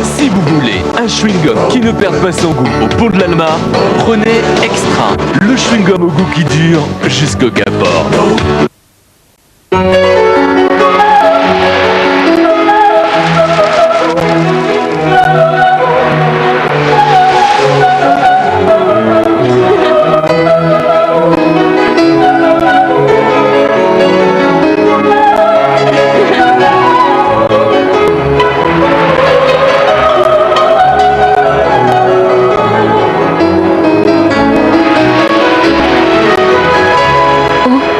Si vous voulez un chewing-gum qui ne perd pas son goût au pot de l'Alma, prenez Extra, le chewing-gum au goût qui dure jusqu'au Caport.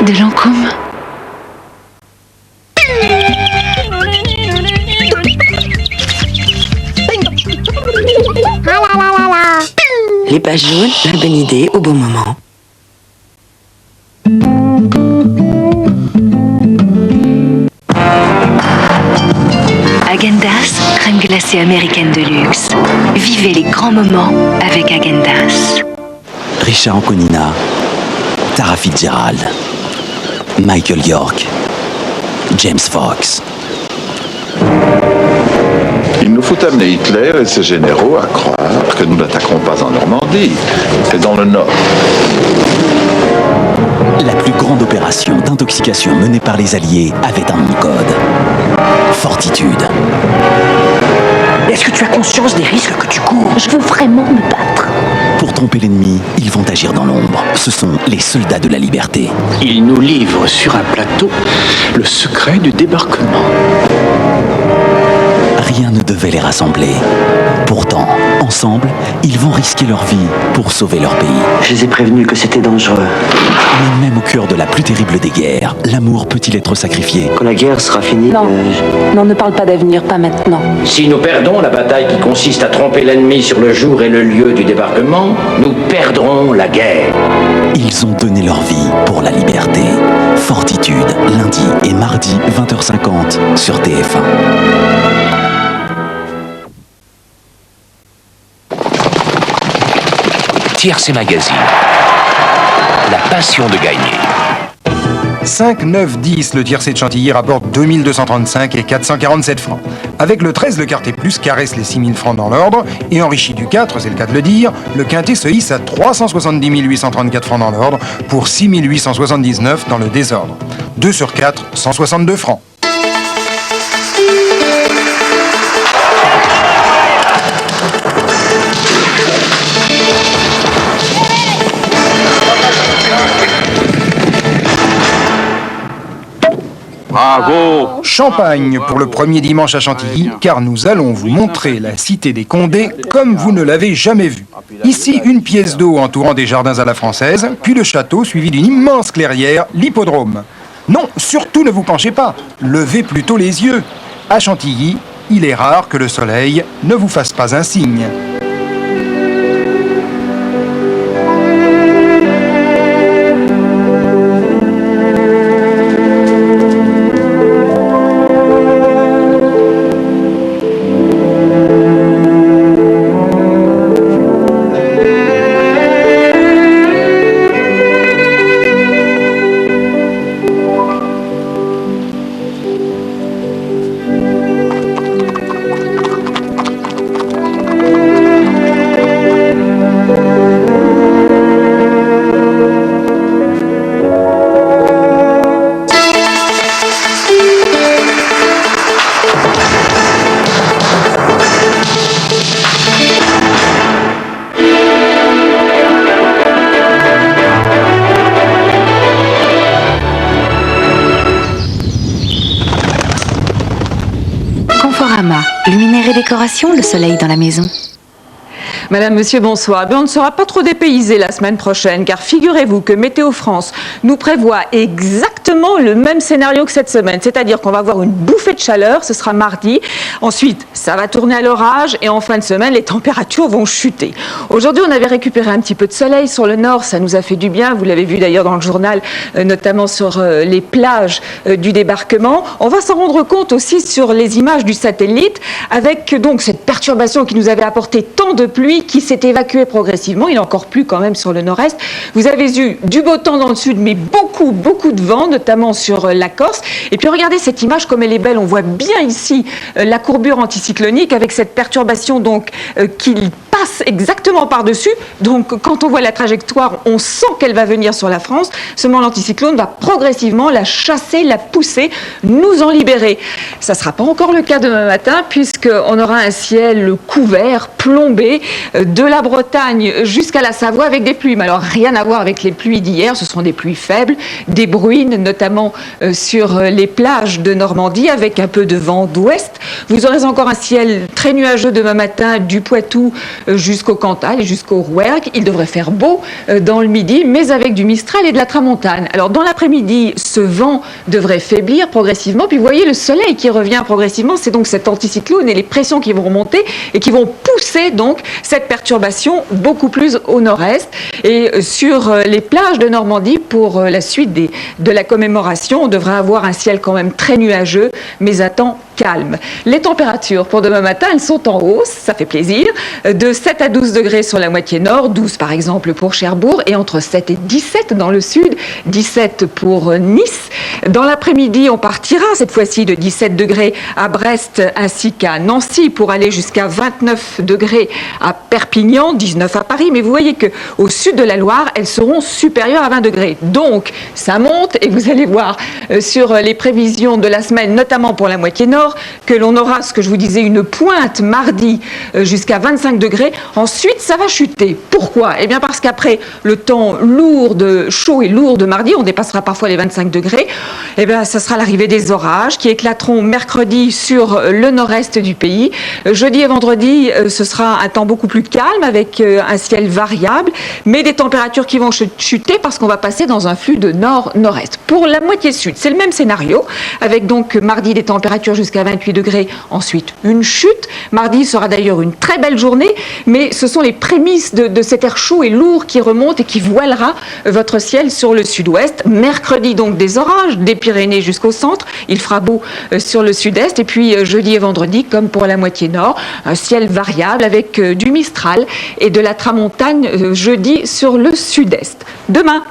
De Lancôme. Les pages jaunes, la bonne idée au bon moment. Häagen-Dazs, crème glacée américaine de luxe. Vivez les grands moments avec Häagen-Dazs. Richard Anconina, Tara Fitzgerald, Michael York, James Fox. Il nous faut amener Hitler et ses généraux à croire que nous n'attaquerons pas en Normandie, mais dans le Nord. La plus grande opération d'intoxication menée par les Alliés avait un nom de code. Fortitude. Est-ce que tu as conscience des risques que tu cours? Je veux vraiment me battre. Pour tromper l'ennemi, ils vont agir dans l'ombre. Ce sont les soldats de la liberté. Il nous livre sur un plateau le secret du débarquement. Rien ne devait les rassembler. Pourtant, ensemble, ils vont risquer leur vie pour sauver leur pays. Je les ai prévenus que c'était dangereux. Mais même au cœur de la plus terrible des guerres, l'amour peut-il être sacrifié? Quand la guerre sera finie... Non, non, ne parle pas d'avenir, pas maintenant. Si nous perdons la bataille qui consiste à tromper l'ennemi sur le jour et le lieu du débarquement, nous perdrons la guerre. Ils ont donné leur vie pour la liberté. Fortitude, lundi et mardi, 20h50 sur TF1. Tiercé Magazine. La passion de gagner. 5, 9, 10, le tiercé de Chantilly rapporte 2235 et 447 francs. Avec le 13, le quartet plus caresse les 6000 francs dans l'ordre, et enrichi du 4, c'est le cas de le dire, le quintet se hisse à 370 834 francs dans l'ordre, pour 6 879 dans le désordre. 2 sur 4, 162 francs. Bravo! Champagne pour le premier dimanche à Chantilly, car nous allons vous montrer la cité des Condés comme vous ne l'avez jamais vue. Ici, une pièce d'eau entourant des jardins à la française, puis le château suivi d'une immense clairière, l'hippodrome. Non, surtout ne vous penchez pas, levez plutôt les yeux. À Chantilly, il est rare que le soleil ne vous fasse pas un signe. Conforama, luminaire et décoration, le soleil dans la maison. Madame, monsieur, bonsoir. On ne sera pas trop dépaysé la semaine prochaine, car figurez-vous que Météo France nous prévoit exactement le même scénario que cette semaine. C'est-à-dire qu'on va avoir une bouffée de chaleur, ce sera mardi. Ensuite, ça va tourner à l'orage et en fin de semaine, les températures vont chuter. Aujourd'hui, on avait récupéré un petit peu de soleil sur le nord, ça nous a fait du bien. Vous l'avez vu d'ailleurs dans le journal, notamment sur les plages du débarquement. On va s'en rendre compte aussi sur les images du satellite, avec donc cette perturbation qui nous avait apporté tant de pluie. pluie qui s'est évacuée progressivement. Il a encore plu quand même sur le nord-est. Vous avez eu du beau temps dans le sud, mais beaucoup de vent, notamment sur la Corse. Et puis regardez cette image comme elle est belle. On voit bien ici la courbure anticyclonique avec cette perturbation donc qui passe exactement par-dessus. Donc quand on voit la trajectoire, on sent qu'elle va venir sur la France. Seulement l'anticyclone va progressivement la chasser, la pousser, nous en libérer. Ça ne sera pas encore le cas demain matin puisqu'on aura un ciel couvert, plombé, de la Bretagne jusqu'à la Savoie avec des pluies. Mais alors rien à voir avec les pluies d'hier, ce seront des pluies faibles, des bruines notamment sur les plages de Normandie avec un peu de vent d'ouest. Vous aurez encore un ciel très nuageux demain matin du Poitou jusqu'au Cantal et jusqu'au Rouergue. Il devrait faire beau dans le midi, mais avec du Mistral et de la Tramontane. Alors dans l'après-midi, ce vent devrait faiblir progressivement. Puis vous voyez le soleil qui revient progressivement. C'est donc cet anticyclone et les pressions qui vont remonter et qui vont pousser donc cette perturbation beaucoup plus au nord-est. Et sur les plages de Normandie, pour la suite de la commémoration, on devrait avoir un ciel quand même très nuageux, mais à temps calme. Les températures pour demain matin, elles sont en hausse, ça fait plaisir, de 7 à 12 degrés sur la moitié nord, 12 par exemple pour Cherbourg, et entre 7 et 17 dans le sud, 17 pour Nice. Dans l'après-midi, on partira cette fois-ci de 17 degrés à Brest ainsi qu'à Nancy pour aller jusqu'à 29 degrés à Perpignan, 19 à Paris, mais vous voyez qu'au sud de la Loire, elles seront supérieures à 20 degrés. Donc, ça monte et vous allez voir sur les prévisions de la semaine, notamment pour la moitié nord, que l'on aura, ce que je vous disais, une pointe mardi jusqu'à 25 degrés. Ensuite, ça va chuter. Pourquoi ? Eh bien parce qu'après le temps chaud et lourd de mardi, on dépassera parfois les 25 degrés, eh bien ça sera l'arrivée des orages qui éclateront mercredi sur le nord-est du pays. Jeudi et vendredi, ce sera un temps beaucoup plus calme avec un ciel variable, mais des températures qui vont chuter parce qu'on va passer dans un flux de nord-nord-est. Pour la moitié sud, c'est le même scénario, avec donc mardi des températures jusqu'à 28 degrés, ensuite une chute. Mardi sera d'ailleurs une très belle journée, mais ce sont les prémices de cet air chaud et lourd qui remonte et qui voilera votre ciel sur le sud-ouest. Mercredi donc des orages, des Pyrénées jusqu'au centre, il fera beau sur le sud-est, et puis jeudi et vendredi, comme pour la moitié nord, un ciel variable avec du Mistral et de la Tramontane jeudi sur le sud-est. Demain,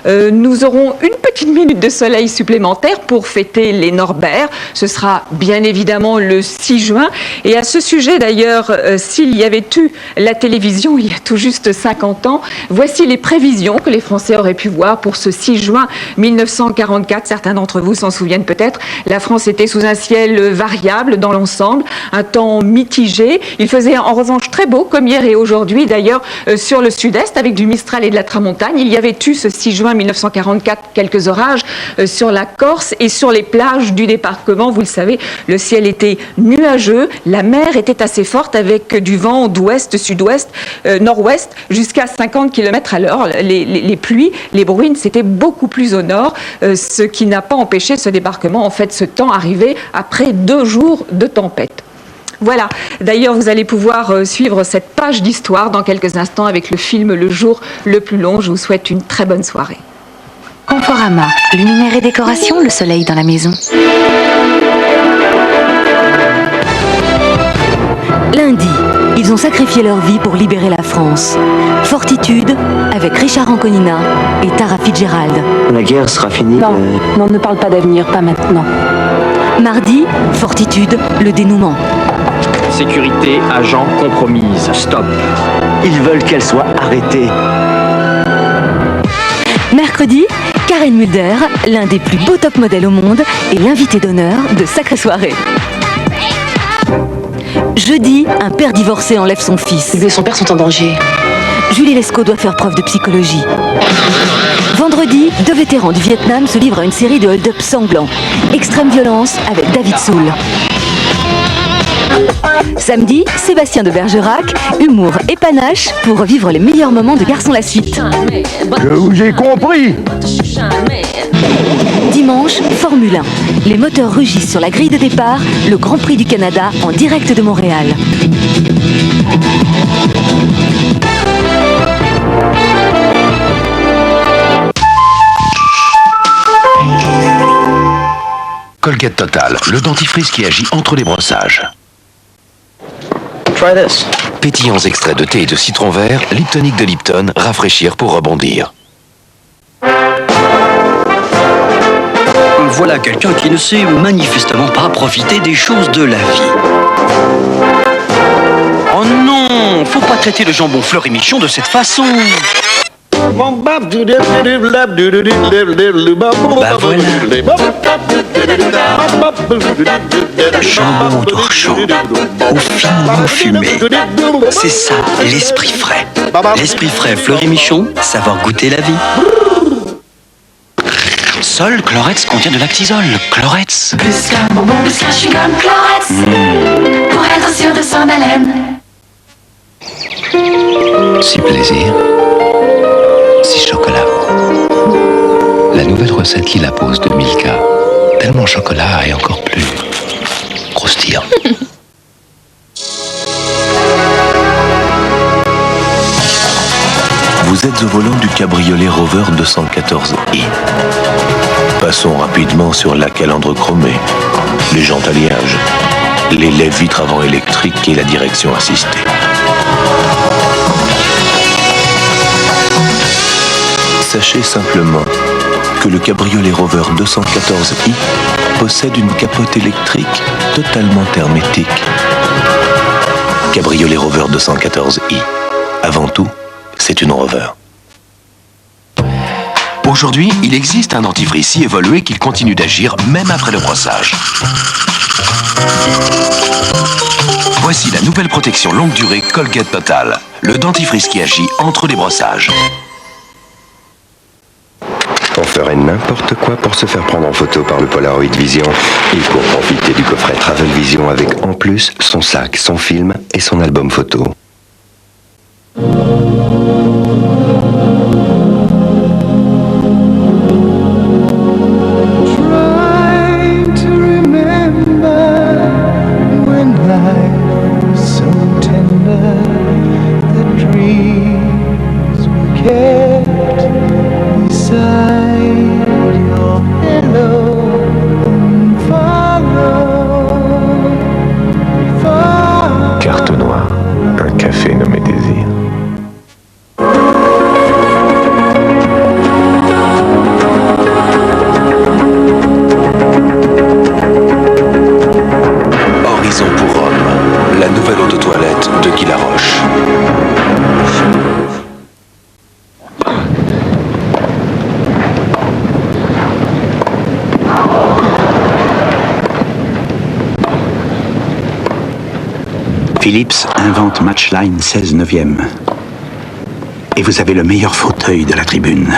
nous aurons une petite minute de soleil supplémentaire pour fêter les Norbert. Ce sera bien évidemment le 6 juin. Et à ce sujet d'ailleurs, s'il y avait eu la télévision il y a tout juste 50 ans, voici les prévisions que les Français auraient pu voir pour ce 6 juin 1944. Certains d'entre vous s'en souviennent peut-être. La France était sous un ciel variable dans l'ensemble, un temps mitigé. Il faisait en revanche très beau, comme hier et aujourd'hui d'ailleurs, sur le sud-est avec du Mistral et de la Tramontane. Il y avait eu ce 6 juin 1944 quelques orages sur la Corse et sur les plages du débarquement. Vous le savez, le ciel était nuageux, la mer était assez forte avec du vent d'ouest, sud-ouest, nord-ouest jusqu'à 50 km à l'heure. Les pluies, les bruines, c'était beaucoup plus au nord, ce qui n'a pas empêché ce débarquement. En fait, ce temps arrivait après 2 jours de tempête. Voilà, d'ailleurs vous allez pouvoir suivre cette page d'histoire dans quelques instants avec le film Le jour le plus long. Je vous souhaite une très bonne soirée. Conforama, luminaire et décoration, le soleil dans la maison. Lundi, ils ont sacrifié leur vie pour libérer la France. Fortitude, avec Richard Anconina et Tara Fitzgerald. La guerre sera finie. Non, ne parle pas d'avenir, pas maintenant. Mardi, Fortitude, le dénouement. Sécurité, agent, compromise. Stop. Ils veulent qu'elle soit arrêtée. Mercredi, Karen Mulder, l'un des plus beaux top modèles au monde et l'invité d'honneur de Sacrée Soirée. Jeudi, un père divorcé enlève son fils. Lui et son père sont en danger. Julie Lescaut doit faire preuve de psychologie. Vendredi, 2 vétérans du Vietnam se livrent à une série de hold-up sanglants. Extrême violence avec David Soul. Samedi, Sébastien de Bergerac, humour et panache pour revivre les meilleurs moments de Garçon la suite. Je vous ai compris. Dimanche, Formule 1. Les moteurs rugissent sur la grille de départ, le Grand Prix du Canada en direct de Montréal. Colgate Total, le dentifrice qui agit entre les brossages. Try this. Pétillants extraits de thé et de citron vert, Liptonique de Lipton, rafraîchir pour rebondir. Voilà quelqu'un qui ne sait manifestement pas profiter des choses de la vie. Oh non, faut pas traiter le jambon Fleury-Michon de cette façon. Bah voilà. Jambon au torchon, au finement fumé. C'est ça, l'esprit frais. L'esprit frais Fleury-Michon, savoir goûter la vie. Sol, Cloretz contient de lactisol. Cloretz. Plus qu'un bonbon, plus qu'un chewing-gum, Cloretz. Pour être sûr de son haleine. Si plaisir, si chocolat. La nouvelle recette Lila Pose de Milka. Tellement chocolat et encore plus croustillant. Vous êtes au volant du cabriolet Rover 214i. Passons rapidement sur la calandre chromée, les jantes alliages, les lève-vitres avant électriques et la direction assistée. Sachez simplement que le cabriolet Rover 214i possède une capote électrique totalement hermétique. Cabriolet Rover 214i. Avant tout, c'est une Rover. Aujourd'hui, il existe un dentifrice si évolué qu'il continue d'agir même après le brossage. Voici la nouvelle protection longue durée Colgate Total, le dentifrice qui agit entre les brossages. On ferait n'importe quoi pour se faire prendre en photo par le Polaroid Vision et pour profiter du coffret Travel Vision avec en plus son sac, son film et son album photo. Carte noire, un café nommé Désir. Horizon pour Rome, la nouvelle eau de toilette de Guy Laroche. Philips invente Matchline 16 neuvième. Et vous avez le meilleur fauteuil de la tribune.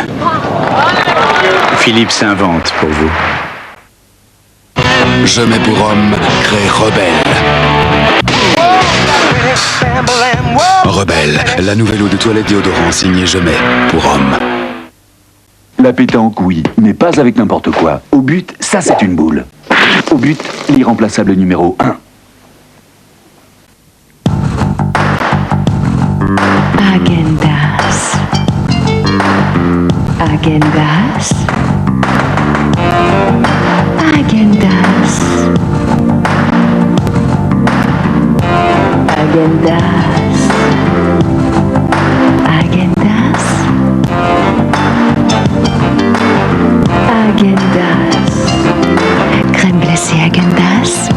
Philips invente pour vous. Je mets pour homme, crée Rebelle. Rebelle, la nouvelle eau de toilette déodorant signée Je mets pour homme. La pétanque, oui, mais pas avec n'importe quoi. Au but, ça c'est une boule. Au but, l'irremplaçable numéro 1. Agendas. Agendas. Agendas. Agendas. Agendas. Agendas. Crème glacée Agendas.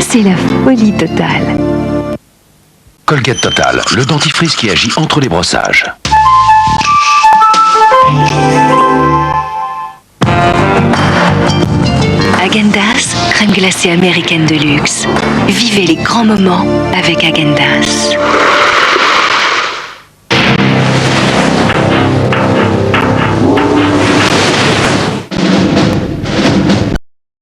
C'est la folie totale. Colgate Total, le dentifrice qui agit entre les brossages. Agendas, crème glacée américaine de luxe. Vivez les grands moments avec Agendas.